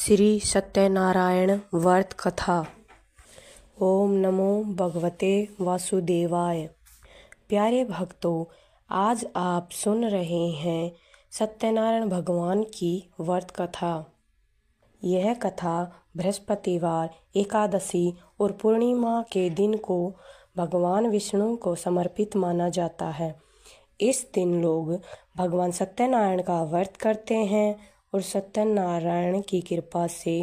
श्री सत्यनारायण व्रत कथा। ओम नमो भगवते वासुदेवाय। प्यारे भक्तों, आज आप सुन रहे हैं सत्यनारायण भगवान की व्रत कथा। यह कथा बृहस्पतिवार, एकादशी और पूर्णिमा के दिन को भगवान विष्णु को समर्पित माना जाता है। इस दिन लोग भगवान सत्यनारायण का व्रत करते हैं और सत्यनारायण की कृपा से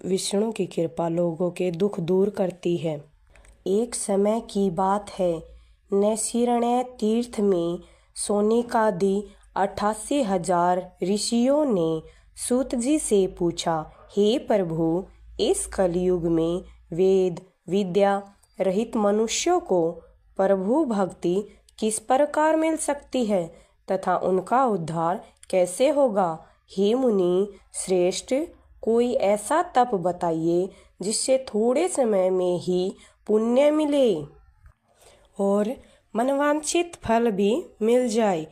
विष्णु की कृपा लोगों के दुख दूर करती है। एक समय की बात है, नैशिरण्य तीर्थ में सोनिकादि 88,000 ऋषियों ने सूत जी से पूछा, हे प्रभु, इस कलयुग में वेद विद्या रहित मनुष्यों को प्रभु भक्ति किस प्रकार मिल सकती है तथा उनका उद्धार कैसे होगा। हे मुनि श्रेष्ठ, कोई ऐसा तप बताइए जिससे थोड़े समय में ही पुण्य मिले और मनवांछित फल भी मिल जाए।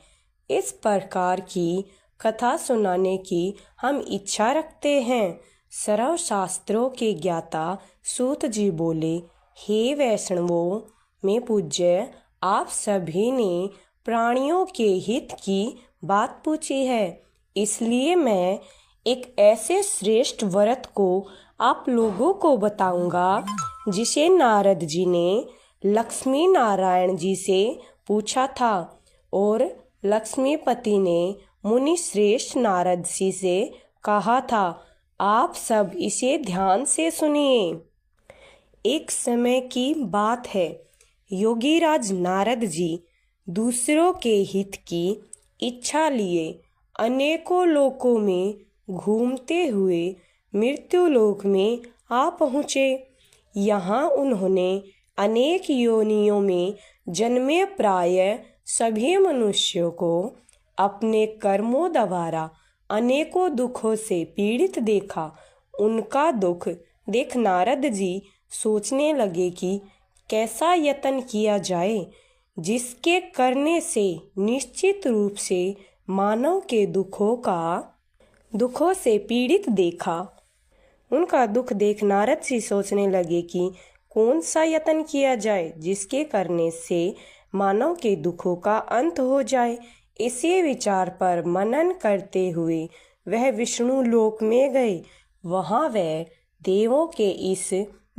इस प्रकार की कथा सुनाने की हम इच्छा रखते हैं। सर्व शास्त्रों के ज्ञाता सूत जी बोले, हे वैष्णवों में पूज्य, आप सभी ने प्राणियों के हित की बात पूछी है, इसलिए मैं एक ऐसे श्रेष्ठ व्रत को आप लोगों को बताऊंगा जिसे नारद जी ने लक्ष्मी नारायण जी से पूछा था और लक्ष्मीपति ने मुनि श्रेष्ठ नारद जी से कहा था। आप सब इसे ध्यान से सुनिए। एक समय की बात है, योगीराज नारद जी दूसरों के हित की इच्छा लिए अनेकों लोकों में घूमते हुए मृत्यु लोक में आ पहुँचे। यहाँ उन्होंने अनेक योनियों में जन्मे प्राय सभी मनुष्यों को अपने कर्मों द्वारा अनेकों दुखों से पीड़ित देखा। उनका दुख देख नारद जी सोचने लगे कि कैसा यत्न किया जाए जिसके करने से निश्चित रूप से मानव के दुखों से पीड़ित देखा। उनका दुख देख नारद जी सोचने लगे कि कौन सा यत्न किया जाए जिसके करने से मानव के दुखों का अंत हो जाए। इसी विचार पर मनन करते हुए वह विष्णु लोक में गए। वहाँ वह देवों के इस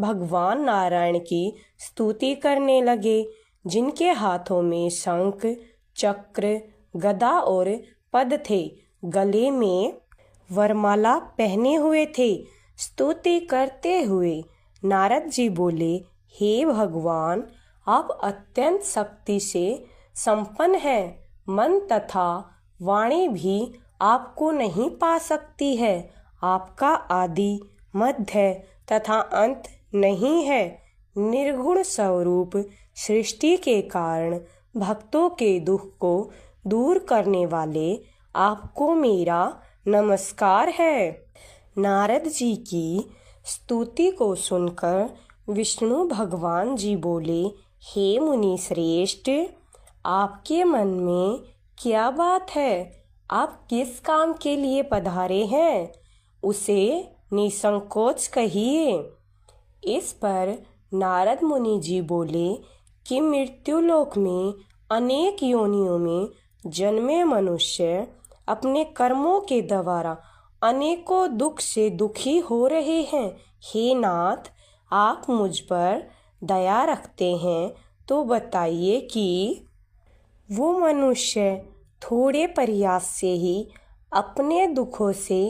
भगवान नारायण की स्तुति करने लगे, जिनके हाथों में शंख चक्र गदा और पद थे, गले में वरमाला पहने हुए थे। स्तुति करते हुए नारद जी बोले, हे भगवान, आप अत्यंत शक्ति से संपन्न हैं। मन तथा वाणी भी आपको नहीं पा सकती है। आपका आदि मध्य तथा अंत नहीं है। निर्गुण स्वरूप सृष्टि के कारण भक्तों के दुख को दूर करने वाले आपको मेरा नमस्कार है। नारद जी की स्तुति को सुनकर विष्णु भगवान जी बोले, हे मुनि श्रेष्ठ, आपके मन में क्या बात है? आप किस काम के लिए पधारे हैं, उसे निसंकोच कहिए। इस पर नारद मुनि जी बोले कि मृत्यु लोक में अनेक योनियों में जन्मे मनुष्य अपने कर्मों के द्वारा अनेकों दुख से दुखी हो रहे हैं। हे नाथ, आप मुझ पर दया रखते हैं तो बताइए कि वो मनुष्य थोड़े प्रयास से ही अपने दुखों से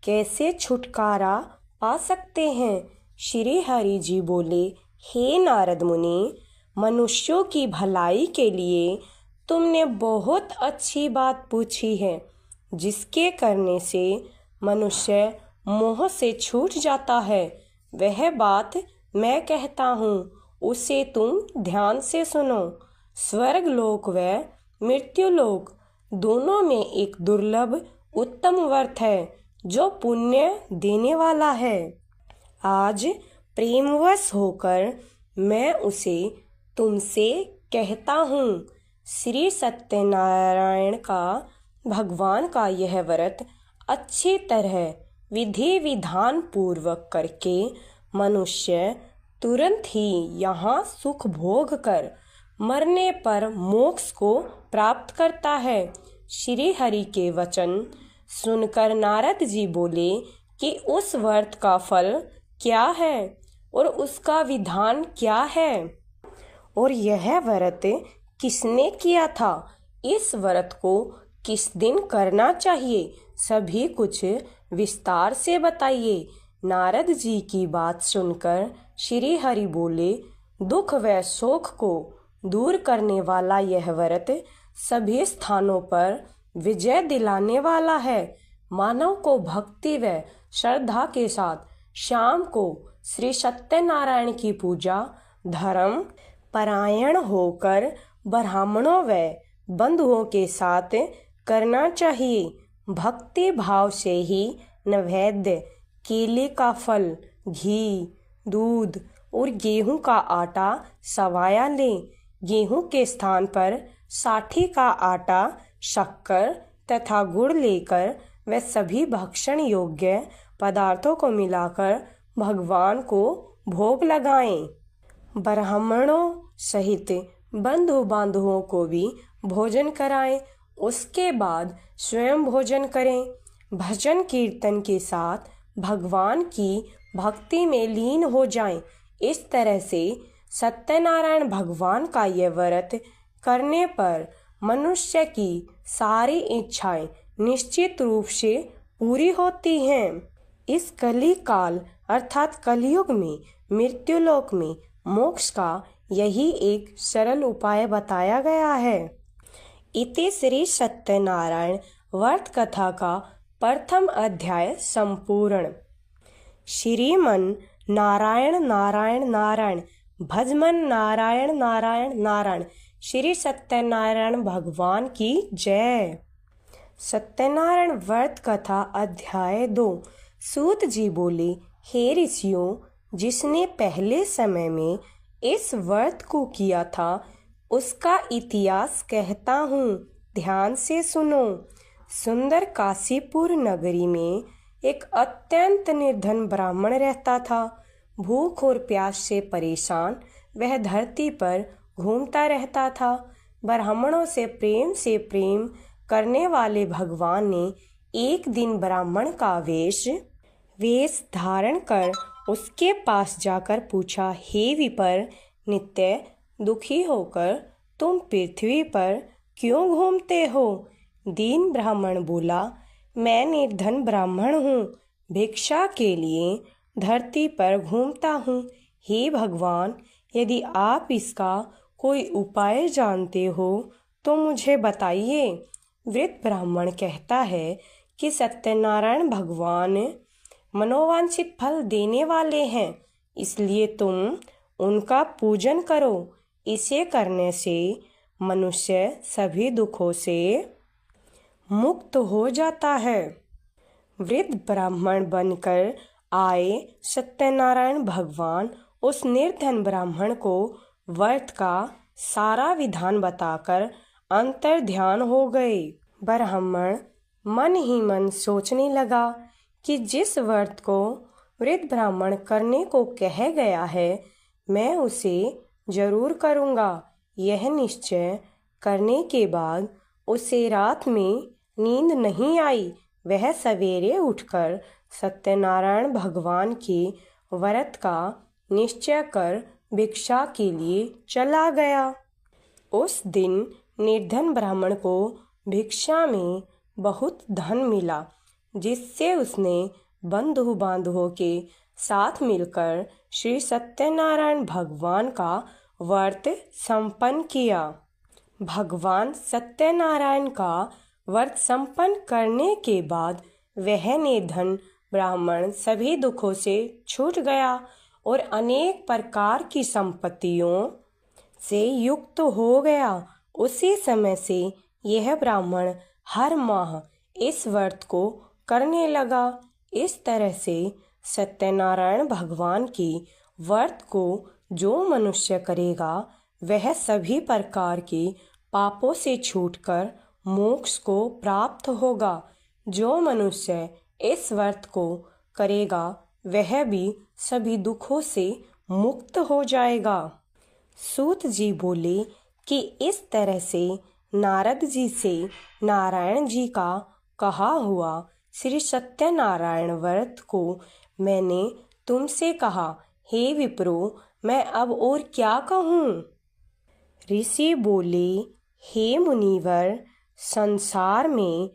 कैसे छुटकारा पा सकते हैं। श्री हरि जी बोले, हे नारद मुनि, मनुष्यों की भलाई के लिए तुमने बहुत अच्छी बात पूछी है। जिसके करने से मनुष्य मोह से छूट जाता है, वह बात मैं कहता हूँ, उसे तुम ध्यान से सुनो। स्वर्ग लोक व मृत्यु लोक दोनों में एक दुर्लभ उत्तम व्रत है जो पुण्य देने वाला है। आज प्रेमवश होकर मैं उसे तुमसे कहता हूँ। श्री सत्यनारायण का भगवान का यह व्रत अच्छी तरह विधि विधान पूर्वक करके मनुष्य तुरंत ही यहाँ सुख भोग कर मरने पर मोक्ष को प्राप्त करता है। श्री हरि के वचन सुनकर नारद जी बोले कि उस व्रत का फल क्या है और उसका विधान क्या है और यह व्रत किसने किया था, इस व्रत को किस दिन करना चाहिए, सभी कुछ विस्तार से बताइए। नारद जी की बात सुनकर श्री हरि बोले, दुख व शोक को दूर करने वाला यह व्रत सभी स्थानों पर विजय दिलाने वाला है। मानव को भक्ति व श्रद्धा के साथ शाम को श्री सत्यनारायण की पूजा धर्म परायण होकर ब्राह्मणों व बंधुओं के साथ करना चाहिए। भक्ति भाव से ही नैवेद्य केले का फल, घी, दूध और गेहूं का आटा सवाया लें। गेहूं के स्थान पर साठी का आटा, शक्कर तथा गुड़ लेकर वे सभी भक्षण योग्य पदार्थों को मिलाकर भगवान को भोग लगाएं। ब्राह्मणों सहित बंधु बांधवों को भी भोजन कराएं। उसके बाद स्वयं भोजन करें। भजन कीर्तन के साथ भगवान की भक्ति में लीन हो जाएं। इस तरह से सत्यनारायण भगवान का यह व्रत करने पर मनुष्य की सारी इच्छाएं निश्चित रूप से पूरी होती हैं। इस कली काल अर्थात कलयुग में मृत्युलोक में मोक्ष का यही एक सरल उपाय बताया गया है। इति श्री सत्यनारायण व्रत कथा का प्रथम अध्याय संपूर्ण। श्रीमन नारायण नारायण नारायण, भजमन नारायण नारायण नारायण। श्री सत्यनारायण भगवान की जय। सत्यनारायण व्रत कथा अध्याय 2। सूत जी बोले, हे ऋषियों, जिसने पहले समय में इस व्रत को किया था उसका इतिहास कहता हूँ, ध्यान से सुनो। सुंदर काशीपुर नगरी में एक अत्यंत निर्धन ब्राह्मण रहता था। भूख और प्यास से परेशान वह धरती पर घूमता रहता था। ब्राह्मणों से प्रेम करने वाले भगवान ने एक दिन ब्राह्मण का वेश धारण कर उसके पास जाकर पूछा, हे विपर, नित्य दुखी होकर तुम पृथ्वी पर क्यों घूमते हो? दीन ब्राह्मण बोला, मैं निर्धन ब्राह्मण हूँ, भिक्षा के लिए धरती पर घूमता हूँ। हे भगवान, यदि आप इसका कोई उपाय जानते हो तो मुझे बताइए। वृद्ध ब्राह्मण कहता है कि सत्यनारायण भगवान मनोवांछित फल देने वाले हैं, इसलिए तुम उनका पूजन करो। इसे करने से मनुष्य सभी दुखों से मुक्त हो जाता है। वृद्ध ब्राह्मण बनकर आए सत्यनारायण भगवान उस निर्धन ब्राह्मण को व्रत का सारा विधान बताकर अंतर ध्यान हो गए। ब्राह्मण मन ही मन सोचने लगा कि जिस व्रत को वृद्ध ब्राह्मण करने को कह गया है, मैं उसे जरूर करूँगा। यह निश्चय करने के बाद उसे रात में नींद नहीं आई। वह सवेरे उठकर सत्यनारायण भगवान के व्रत का निश्चय कर भिक्षा के लिए चला गया। उस दिन निर्धन ब्राह्मण को भिक्षा में बहुत धन मिला, जिससे उसने बंधु बांधवों के साथ मिलकर श्री सत्यनारायण भगवान का व्रत संपन्न किया। भगवान सत्यनारायण का व्रत संपन्न करने के बाद वह निर्धन ब्राह्मण सभी दुखों से छूट गया और अनेक प्रकार की संपत्तियों से युक्त हो गया। उसी समय से यह ब्राह्मण हर माह इस व्रत को करने लगा। इस तरह से सत्यनारायण भगवान की व्रत को जो मनुष्य करेगा वह सभी प्रकार के पापों से छूटकर मोक्ष को प्राप्त होगा। जो मनुष्य इस व्रत को करेगा वह भी सभी दुखों से मुक्त हो जाएगा। सूत जी बोले कि इस तरह से नारद जी से नारायण जी का कहा हुआ श्री सत्यनारायण व्रत को मैंने तुमसे कहा। हे विप्रो, मैं अब और क्या कहूँ? ऋषि बोले, हे मुनिवर, संसार में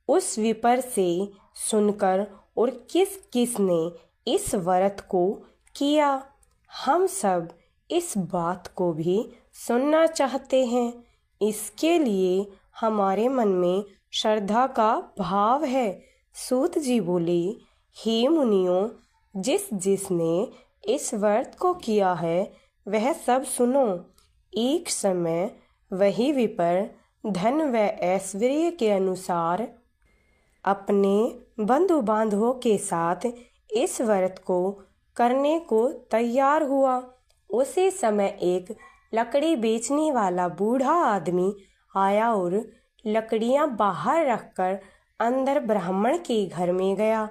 उस विपर से सुनकर और किस किस ने इस व्रत को किया, हम सब इस बात को भी सुनना चाहते हैं। इसके लिए हमारे मन में श्रद्धा का भाव है। सूत जी बोले, हे मुनियों, जिस जिसने इस व्रत को किया है वह सब सुनो। एक समय वही विपर धन व ऐश्वर्य के अनुसार अपने बंधु बांधवों के साथ इस व्रत को करने को तैयार हुआ। उसी समय एक लकड़ी बेचने वाला बूढ़ा आदमी आया और लकड़ियां बाहर रखकर अंदर ब्राह्मण के घर में गया।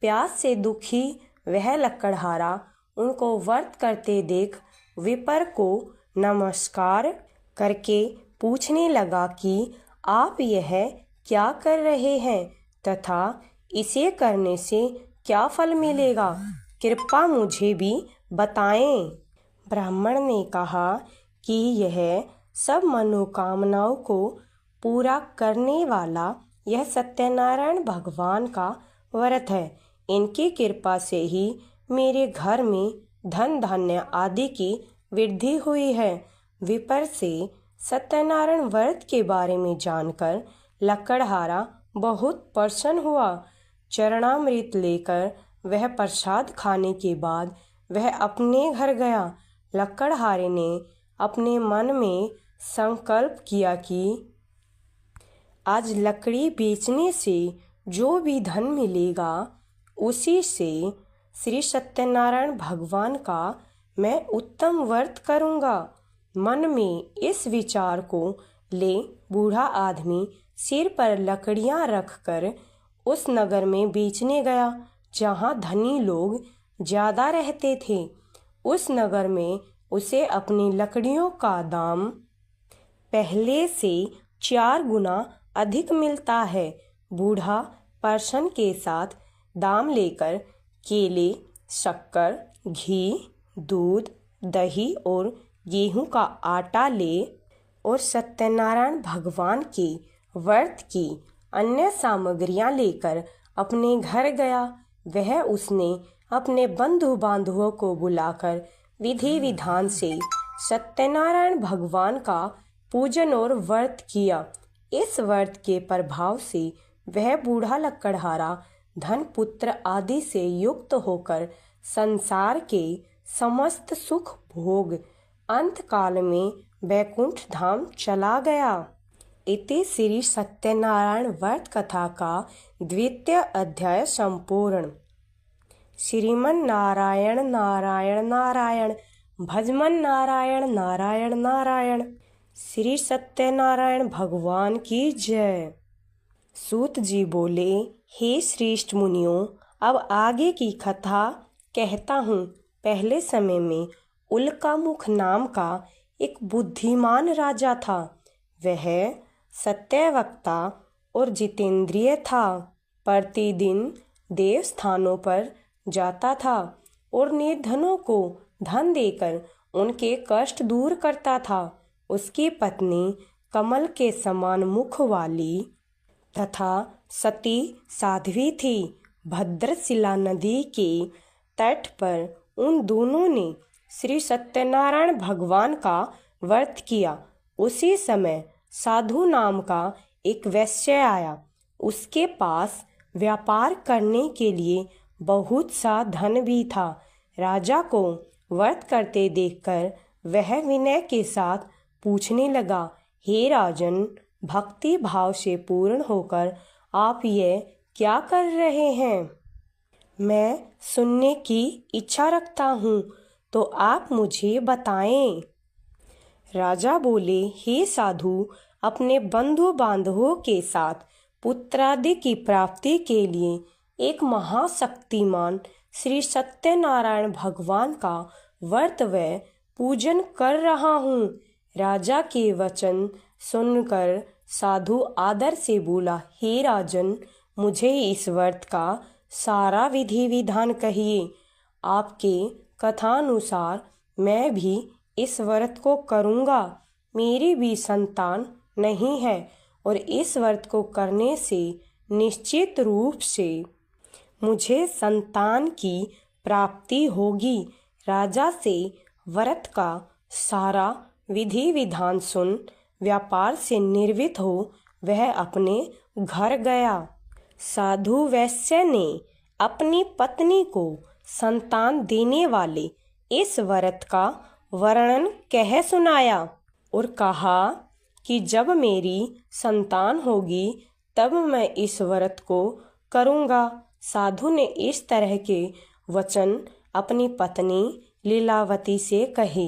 प्यास से दुखी वह लकड़हारा उनको व्रत करते देख विपर को नमस्कार करके पूछने लगा कि आप यह क्या कर रहे हैं तथा इसे करने से क्या फल मिलेगा, कृपा मुझे भी बताएं। ब्राह्मण ने कहा कि यह सब मनोकामनाओं को पूरा करने वाला यह सत्यनारायण भगवान का व्रत है। इनकी कृपा से ही मेरे घर में धन धान्य आदि की वृद्धि हुई है। विपर से सत्यनारायण व्रत के बारे में जानकर लकड़हारा बहुत प्रसन्न हुआ। चरणामृत लेकर वह प्रसाद खाने के बाद वह अपने घर गया। लकड़हारे ने अपने मन में संकल्प किया कि आज लकड़ी बेचने से जो भी धन मिलेगा उसी से श्री सत्यनारायण भगवान का मैं उत्तम व्रत करूँगा। मन में इस विचार को ले बूढ़ा आदमी सिर पर लकड़ियाँ रखकर उस नगर में बेचने गया जहाँ धनी लोग ज़्यादा रहते थे। उस नगर में उसे अपनी लकड़ियों का दाम पहले से 4 गुना अधिक मिलता है। बूढ़ा प्रसन्न के साथ दाम लेकर केले, शक्कर, घी, दूध, दही और गेहूं का आटा ले और सत्यनारायण भगवान के व्रत की अन्य सामग्रियां लेकर अपने घर गया। वह उसने अपने बंधु बांधवों को बुलाकर विधि विधान से सत्यनारायण भगवान का पूजन और व्रत किया। इस व्रत के प्रभाव से वह बूढ़ा लकड़हारा धन पुत्र आदि से युक्त होकर संसार के समस्त सुख भोग अंत काल में वैकुंठ धाम चला गया। इति श्री सत्यनारायण व्रत कथा का 2य अध्याय संपूर्ण। श्रीमन नारायण नारायण नारायण, भजमन नारायण नारायण नारायण। श्री सत्यनारायण भगवान की जय। सूत जी बोले, हे श्रेष्ठ मुनियों, अब आगे की कथा कहता हूँ। पहले समय में उल्कामुख नाम का एक बुद्धिमान राजा था। वह सत्यवक्ता और जितेंद्रिय था। प्रतिदिन देव स्थानों पर जाता था और निर्धनों को धन देकर उनके कष्ट दूर करता था। उसकी पत्नी कमल के समान मुख वाली तथा सती साध्वी थी। भद्रशिला नदी के तट पर उन दोनों ने श्री सत्यनारायण भगवान का व्रत किया। उसी समय साधु नाम का एक वैश्य आया। उसके पास व्यापार करने के लिए बहुत सा धन भी था। राजा को व्रत करते देखकर वह विनय के साथ पूछने लगा, हे राजन, भक्ति भाव से पूर्ण होकर आप ये क्या कर रहे हैं? मैं सुनने की इच्छा रखता हूँ, तो आप मुझे बताएं। राजा बोले, हे साधु, अपने बंधु बांधवों के साथ पुत्रादि की प्राप्ति के लिए एक महाशक्तिमान श्री सत्यनारायण भगवान का व्रत व पूजन कर रहा हूँ। राजा के वचन सुनकर साधु आदर से बोला, हे राजन, मुझे इस व्रत का सारा विधि विधान कहिए। आपके कथानुसार मैं भी इस व्रत को करूँगा। मेरी भी संतान नहीं है और इस व्रत को करने से निश्चित रूप से मुझे संतान की प्राप्ति होगी। राजा से व्रत का सारा विधि विधान सुन व्यापार से निर्वित हो वह अपने घर गया। साधु वैश्य ने अपनी पत्नी को संतान देने वाले इस व्रत का वर्णन कह सुनाया और कहा कि जब मेरी संतान होगी तब मैं इस व्रत को करूँगा। साधु ने इस तरह के वचन अपनी पत्नी लीलावती से कहे।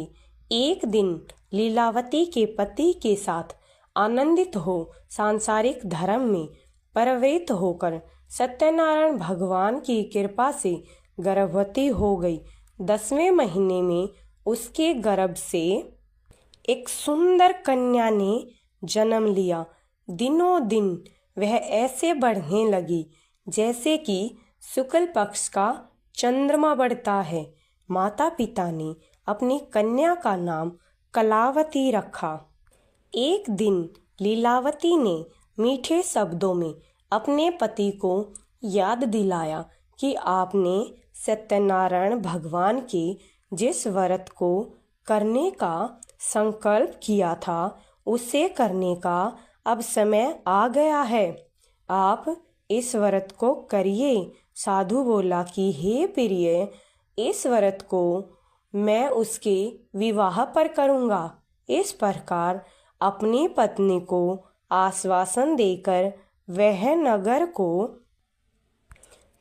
एक दिन लीलावती के पति के साथ आनंदित हो सांसारिक धर्म में प्रवृत्त होकर सत्यनारायण भगवान की कृपा से गर्भवती हो गई। 10वें महीने में उसके गर्भ से एक सुंदर कन्या ने जन्म लिया। दिनों दिन वह ऐसे बढ़ने लगी जैसे कि शुक्ल पक्ष का चंद्रमा बढ़ता है। माता पिता ने अपनी कन्या का नाम कलावती रखा। एक दिन लीलावती ने मीठे शब्दों में अपने पति को याद दिलाया कि आपने सत्यनारायण भगवान के जिस व्रत को करने का संकल्प किया था उसे करने का अब समय आ गया है। आप इस व्रत को करिए। साधु बोला कि हे प्रिय, इस व्रत को मैं उसके विवाह पर करूँगा। इस प्रकार अपनी पत्नी को आश्वासन देकर वह नगर को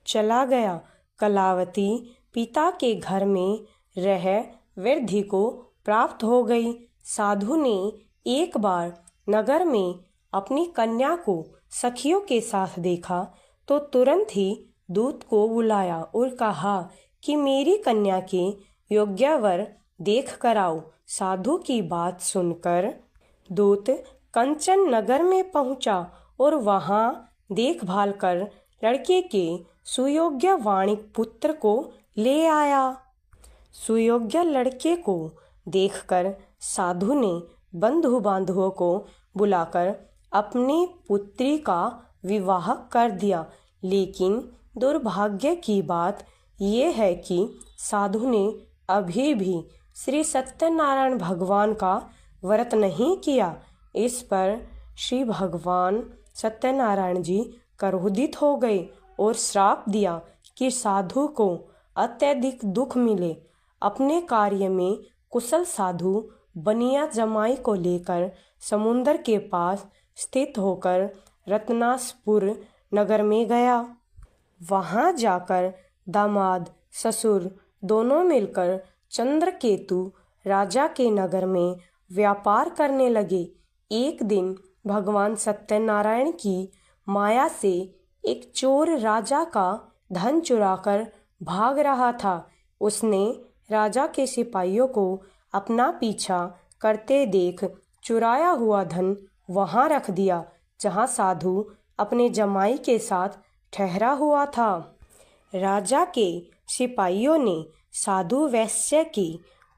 चला गया। कलावती पिता के घर में रह वृद्धि को प्राप्त हो गई। साधु ने एक बार नगर में अपनी कन्या को सखियों के साथ देखा तो तुरंत ही दूत को बुलाया और कहा कि मेरी कन्या के योग्य वर देख कर आओ। साधु की बात सुनकर दूत कंचन नगर में पहुंचा और वहां देखभाल कर लड़के के सुयोग्य वाणिक पुत्र को ले आया। सुयोग्य लड़के को देखकर साधु ने बंधु बांधवों को बुलाकर अपनी पुत्री का विवाह कर दिया। लेकिन दुर्भाग्य की बात यह है कि साधु ने अभी भी श्री सत्यनारायण भगवान का व्रत नहीं किया। इस पर श्री भगवान सत्यनारायण जी क्रोधित हो गए और श्राप दिया कि साधु को अत्यधिक दुख मिले। अपने कार्य में कुशल साधु बनिया जमाई को लेकर समुद्र के पास स्थित होकर रत्नासपुर नगर में गया। वहां जाकर दामाद ससुर दोनों मिलकर चंद्रकेतु राजा के नगर में व्यापार करने लगे। एक दिन भगवान सत्यनारायण की माया से एक चोर राजा का धन चुराकर भाग रहा था। उसने राजा के सिपाहियों को अपना पीछा करते देख चुराया हुआ धन वहां रख दिया जहां साधु अपने जमाई के साथ ठहरा हुआ था। राजा के सिपाहियों ने साधु वैश्य के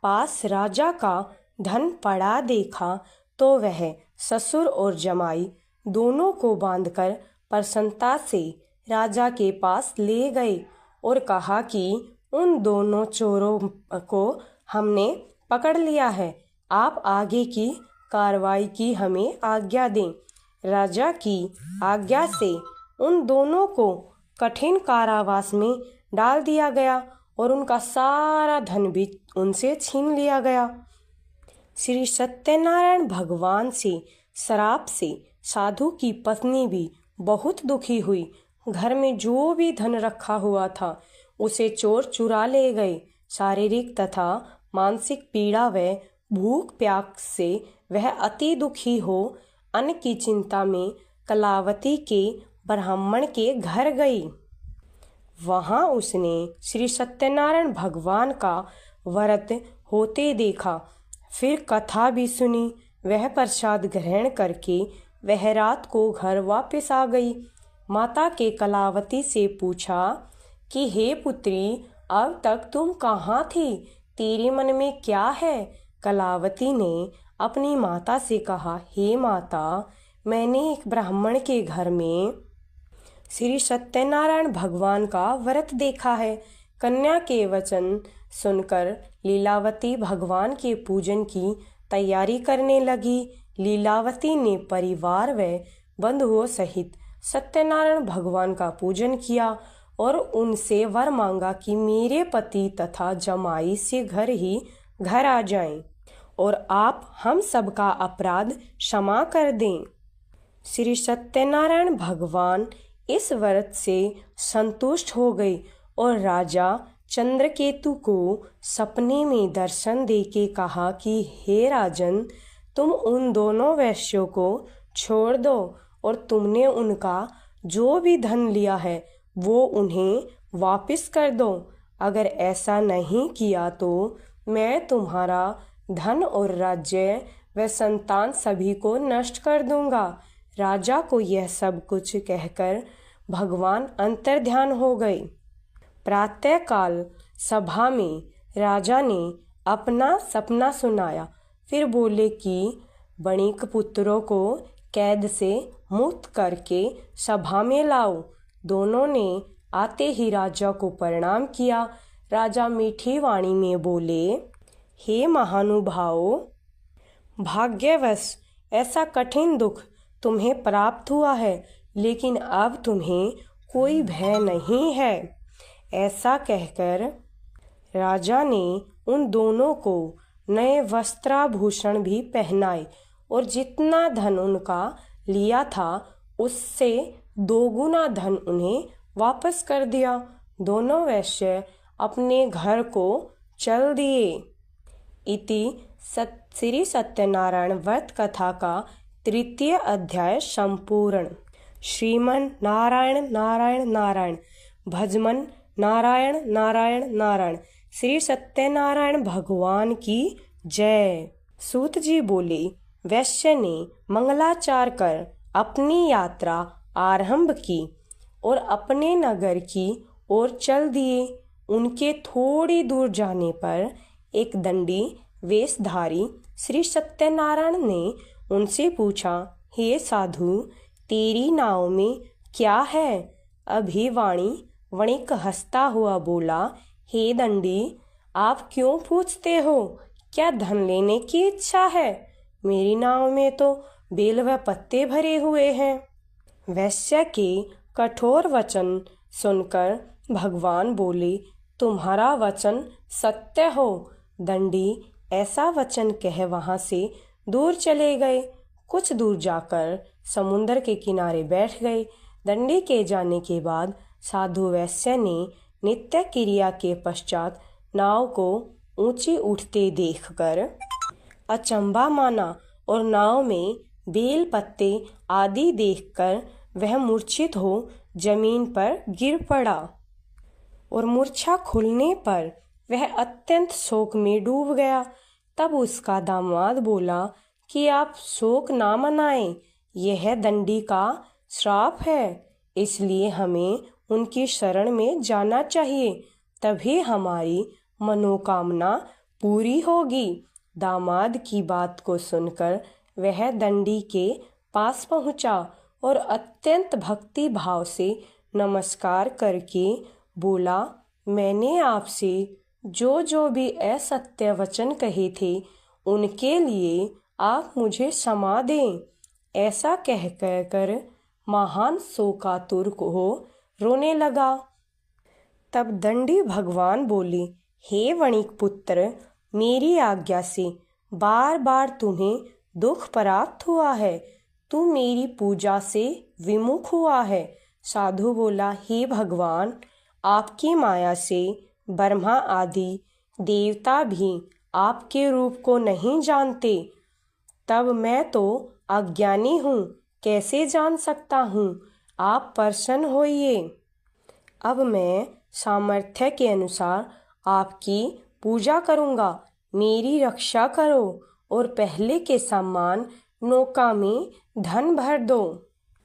पास राजा का धन पड़ा देखा तो वह ससुर और जमाई दोनों को बांधकर प्रसन्नता से राजा के पास ले गए और कहा कि उन दोनों चोरों को हमने पकड़ लिया है, आप आगे की कार्रवाई की हमें आज्ञा दें। राजा की आज्ञा से उन दोनों को कठिन कारावास में डाल दिया गया और उनका सारा धन भी उनसे छीन लिया गया। श्री सत्यनारायण भगवान से श्राप से साधु की पत्नी भी बहुत दुखी हुई। घर में जो भी धन रखा हुआ था उसे चोर चुरा ले गए। शारीरिक तथा मानसिक पीड़ा व भूख प्यास से वह अति दुखी हो अन्न की चिंता में कलावती के ब्राह्मण के घर गई। वहाँ उसने श्री सत्यनारायण भगवान का व्रत होते देखा। फिर कथा भी सुनी। वह प्रसाद ग्रहण करके वह रात को घर वापस आ गई। माता के कलावती से पूछा कि हे पुत्री, अब तक तुम कहाँ थी? तेरे मन में क्या है? कलावती ने अपनी माता से कहा, हे माता, मैंने एक ब्राह्मण के घर में श्री सत्यनारायण भगवान का व्रत देखा है। कन्या के वचन सुनकर लीलावती भगवान के पूजन की तैयारी करने लगी। लीलावती ने परिवार व बंधुओं सहित सत्यनारायण भगवान का पूजन किया और उनसे वर मांगा कि मेरे पति तथा जमाई से घर आ जाएं और आप हम सबका अपराध क्षमा कर दें। श्री सत्यनारायण भगवान इस व्रत से संतुष्ट हो गए और राजा चंद्रकेतु को सपने में दर्शन देके कहा कि हे राजन, तुम उन दोनों वैश्यों को छोड़ दो और तुमने उनका जो भी धन लिया है वो उन्हें वापस कर दो। अगर ऐसा नहीं किया तो मैं तुम्हारा धन और राज्य व संतान सभी को नष्ट कर दूंगा। राजा को यह सब कुछ कहकर भगवान अंतर्ध्यान हो गए। प्रातःकाल सभा में राजा ने अपना सपना सुनाया। फिर बोले कि वणिक पुत्रों को कैद से मुक्त करके सभा में लाओ। दोनों ने आते ही राजा को प्रणाम किया। राजा मीठी वाणी में बोले, हे महानुभावों, भाग्यवश ऐसा कठिन दुख तुम्हें प्राप्त हुआ है, लेकिन अब तुम्हें कोई भय नहीं है। ऐसा कहकर राजा ने उन दोनों को नए वस्त्राभूषण भी पहनाए और जितना धन उनका लिया था उससे दोगुना धन उन्हें वापस कर दिया। दोनों वैश्य अपने घर को चल दिए। इति श्री सत्यनारायण व्रत कथा का 3 अध्याय संपूर्ण। श्रीमन नारायण नारायण नारायण, भजमन नारायण नारायण नारायण। श्री सत्यनारायण भगवान की जय। सूत जी बोले, वैश्य ने मंगलाचार कर अपनी यात्रा आरंभ की और अपने नगर की ओर चल दिए। उनके थोड़ी दूर जाने पर एक दंडी वेशधारी श्री सत्यनारायण ने उनसे पूछा, हे साधु, तेरी नाव में क्या है? अभिवाणी वणिक हंसता हुआ बोला, हे दंडी, आप क्यों पूछते हो? क्या धन लेने की इच्छा है? मेरी नाव में तो बेल व पत्ते भरे हुए हैं। वैश्य के कठोर वचन सुनकर भगवान बोले, तुम्हारा वचन सत्य हो। दंडी ऐसा वचन कह वहां से दूर चले गए। कुछ दूर जाकर समुद्र के किनारे बैठ गए। दंडी के जाने के बाद साधु वैश्य ने नित्य क्रिया के पश्चात नाव को ऊंची उठते देखकर अचंभा माना और नाव में बेल पत्ते आदि देखकर वह मूर्छित हो जमीन पर गिर पड़ा और मूर्छा खुलने पर वह अत्यंत शोक में डूब गया। तब उसका दामाद बोला कि आप शोक ना मनाएं, यह दंडी का श्राप है, इसलिए हमें उनकी शरण में जाना चाहिए, तभी हमारी मनोकामना पूरी होगी। दामाद की बात को सुनकर वह दंडी के पास पहुंचा और अत्यंत भक्ति भाव से नमस्कार करके बोला, मैंने आपसे जो भी असत्य वचन कहे थे उनके लिए आप मुझे क्षमा दें। ऐसा कह कर महान शोकातुर को रोने लगा। तब दंडी भगवान बोले, हे वणिक पुत्र, मेरी आज्ञा से बार बार तुम्हें दुख प्राप्त हुआ है, तू मेरी पूजा से विमुख हुआ है। साधु बोला, हे भगवान, आपकी माया से ब्रह्मा आदि देवता भी आपके रूप को नहीं जानते, तब मैं तो अज्ञानी हूँ, कैसे जान सकता हूँ? आप प्रसन्न होइए। अब मैं सामर्थ्य के अनुसार आपकी पूजा करूँगा। मेरी रक्षा करो और पहले के समान नौका में धन भर दो।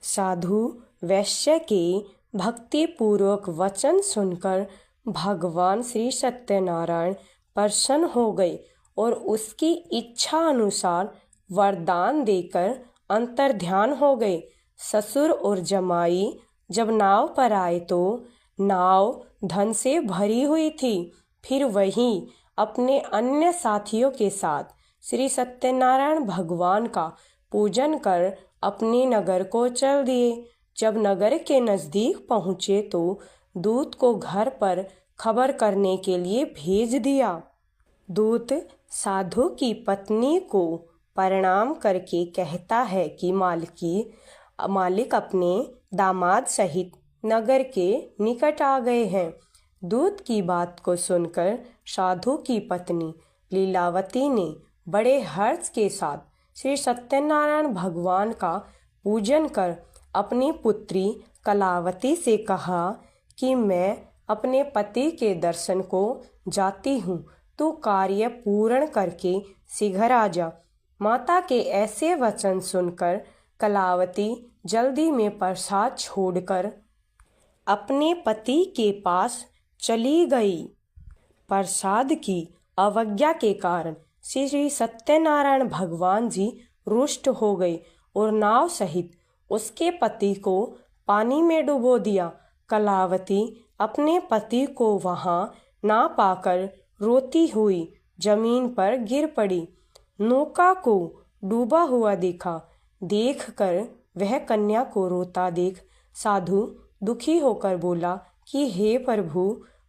साधु वैश्य के भक्ति पूर्वक वचन सुनकर भगवान श्री सत्यनारायण प्रसन्न हो गए और उसकी इच्छा अनुसार वरदान देकर अंतर्ध्यान हो गए। ससुर और जमाई जब नाव पर आए तो नाव धन से भरी हुई थी। फिर वही अपने अन्य साथियों के साथ श्री सत्यनारायण भगवान का पूजन कर अपने नगर को चल दिए। जब नगर के नज़दीक पहुँचे तो दूत को घर पर खबर करने के लिए भेज दिया। दूत साधु की पत्नी को प्रणाम करके कहता है कि मालिक अपने दामाद सहित नगर के निकट आ गए हैं। दूत की बात को सुनकर साधु की पत्नी लीलावती ने बड़े हर्ष के साथ श्री सत्यनारायण भगवान का पूजन कर अपनी पुत्री कलावती से कहा कि मैं अपने पति के दर्शन को जाती हूँ, तू कार्य पूर्ण करके शीघ्र आ जा। माता के ऐसे वचन सुनकर कलावती जल्दी में प्रसाद छोड़कर अपने पति के पास चली गई। प्रसाद की अवज्ञा के कारण श्री सत्यनारायण भगवान जी रुष्ट हो गए और नाव सहित उसके पति को पानी में डुबो दिया। कलावती अपने पति को वहां ना पाकर रोती हुई जमीन पर गिर पड़ी। नौका को डूबा हुआ देखकर वह कन्या को रोता देख साधु दुखी होकर बोला कि हे प्रभु,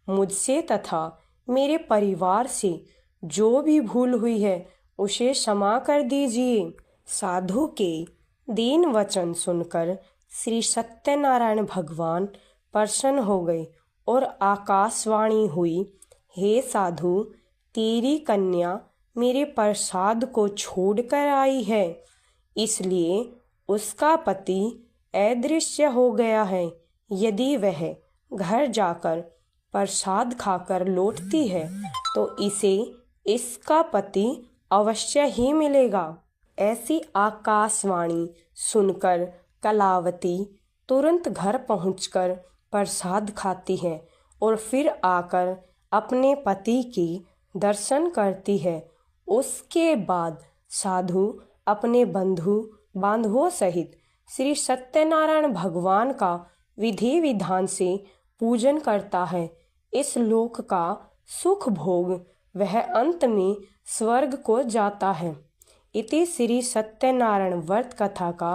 मुझसे तथा मेरे परिवार से जो भी भूल हुई है उसे क्षमा कर दीजिए। साधु के दीन वचन सुनकर श्री सत्यनारायण भगवान प्रसन्न हो गए और आकाशवाणी हुई, हे साधु, तेरी कन्या मेरे प्रसाद को छोड़कर आई है, इसलिए उसका पति अदृश्य हो गया है। यदि वह घर जाकर प्रसाद खाकर लौटती है तो इसे इसका पति अवश्य ही मिलेगा। ऐसी आकाशवाणी सुनकर कलावती तुरंत घर पहुंचकर प्रसाद खाती है और फिर आकर अपने पति के दर्शन करती है। उसके बाद साधु अपने बंधु बांधवों सहित श्री सत्यनारायण भगवान का विधि विधान से पूजन करता है। इस लोक का सुख भोग वह अंत में स्वर्ग को जाता है। इति श्री सत्यनारायण व्रत कथा का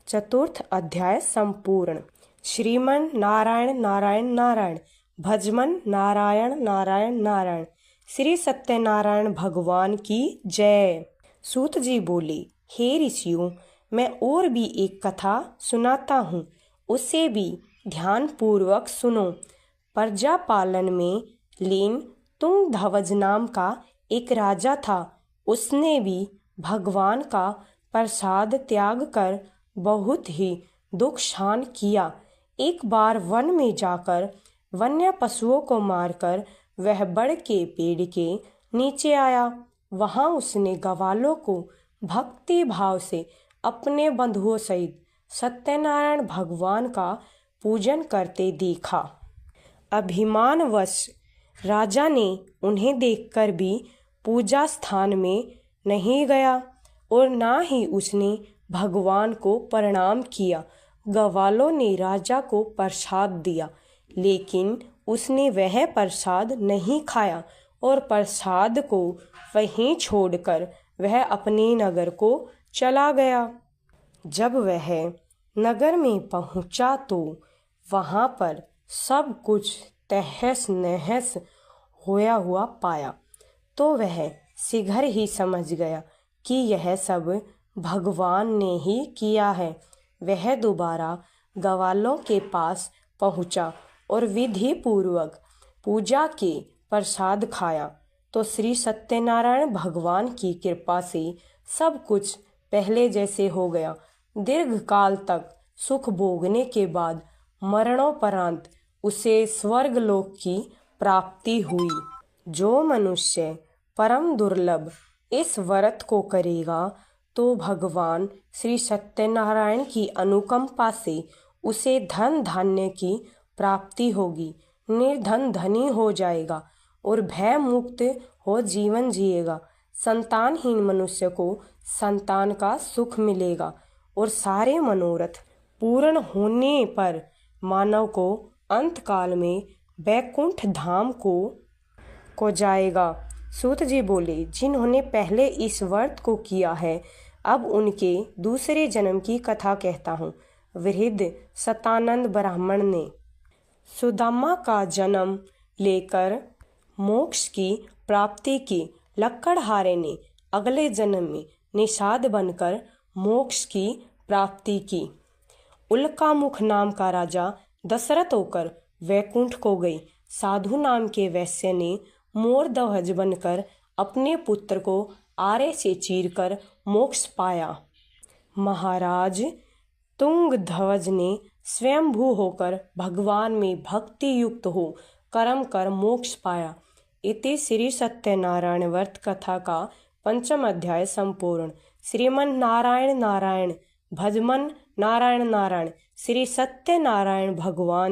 4th अध्याय संपूर्ण। श्रीमन नारायण नारायण नारायण, भजमन नारायण नारायण नारायण। श्री सत्यनारायण भगवान की जय। सूत जी बोले, हे ऋषियों, मैं और भी एक कथा सुनाता हूँ, उसे भी ध्यान पूर्वक सुनो। प्रजा पालन में लीन तुंगध्वज नाम का एक राजा था। उसने भी भगवान का प्रसाद त्याग कर बहुत ही दुख सहन किया। एक बार वन में जाकर वन्य पशुओं को मारकर वह बड़ के पेड़ के नीचे आया। वहां उसने ग्वालों को भक्ति भाव से अपने बंधुओं सहित सत्यनारायण भगवान का पूजन करते देखा। अभिमानवश राजा ने उन्हें देखकर भी पूजा स्थान में नहीं गया और ना ही उसने भगवान को प्रणाम किया। ग्वालों ने राजा को प्रसाद दिया, लेकिन उसने वह प्रसाद नहीं खाया और प्रसाद को वहीं छोड़कर वह अपने नगर को चला गया। जब वह नगर में पहुंचा तो वहां पर सब कुछ तहस नहस होया हुआ पाया, तो वह शीघ्र ही समझ गया कि यह सब भगवान ने ही किया है। वह दोबारा ग्वालों के पास पहुंचा और विधि पूर्वक पूजा के प्रसाद खाया, तो श्री सत्यनारायण भगवान की कृपा से सब कुछ पहले जैसे हो गया। दीर्घ काल तक सुख भोगने के बाद मरणोपरांत उसे स्वर्गलोक की प्राप्ति हुई। जो मनुष्य परम दुर्लभ इस व्रत को करेगा तो भगवान श्री सत्यनारायण की अनुकंपा से उसे धन धान्य की प्राप्ति होगी, निर्धन धनी हो जाएगा और भय मुक्त हो जीवन जिएगा। संतानहीन मनुष्य को संतान का सुख मिलेगा और सारे मनोरथ पूर्ण होने पर मानव को अंत काल में बैकुंठ धाम को जाएगा। सूत जी बोले, जिन्होंने पहले इस व्रत को किया है, अब उनके दूसरे जन्म की कथा कहता हूँ। वृद्ध सतानंद ब्राह्मण ने सुदामा का जन्म लेकर मोक्ष की प्राप्ति की। लक्कड़हारे ने अगले जन्म में निषाद बनकर मोक्ष की प्राप्ति की। उल्कामुख नाम का राजा दशरथ होकर वैकुंठ को गई। साधु नाम के वैश्य ने मोर ध्वज बनकर अपने पुत्र को आरे से चीरकर मोक्ष पाया। महाराज तुंगध्वज ने स्वयंभू होकर भगवान में भक्ति युक्त हो कर्म कर मोक्ष पाया। इति श्री सत्यनारायण व्रत कथा का 5वां अध्याय संपूर्ण। श्रीमन नारायण नारायण भजमन नारायण नारायण। श्री सत्यनारायण भगवान